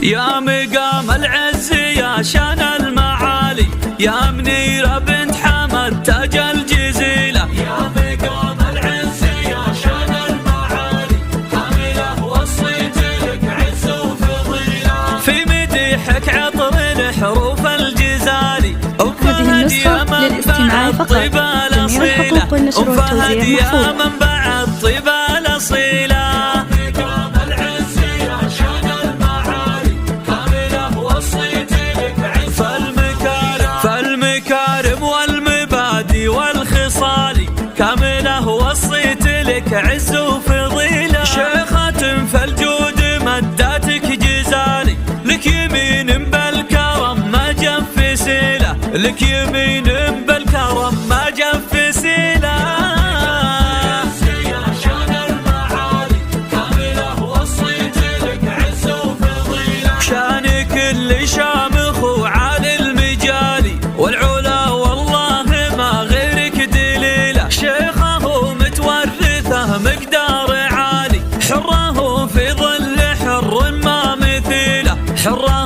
يا مقام العز يا شان المعالي، يا منيرة بنت حمد تاج الجزيلة. يا مقام العز يا شان المعالي، كاملة وصيت لك عز وفضيلة. في مديحك عطر الحروف الجزالي. هذه النسخة للاستماع فقط. جميع الحقوق والنشر والتوزيع محفوظ. منبع الطيب الأصيلة. فالمكارم والمبادئ والخصال، كاملة وصيت لك عز وفضيلة. شيخة فالجود مداتك جزالي، لك يمين بالكرم ما جف سيلة، لك يمين بالكرم ما جف سيلة. شانك اللي شامخ وعالي المجالي، والعلا والله ما غيرك دليلة. شيخه متورثه مقدار عالي، حره في ظل حر ما مثيله. حره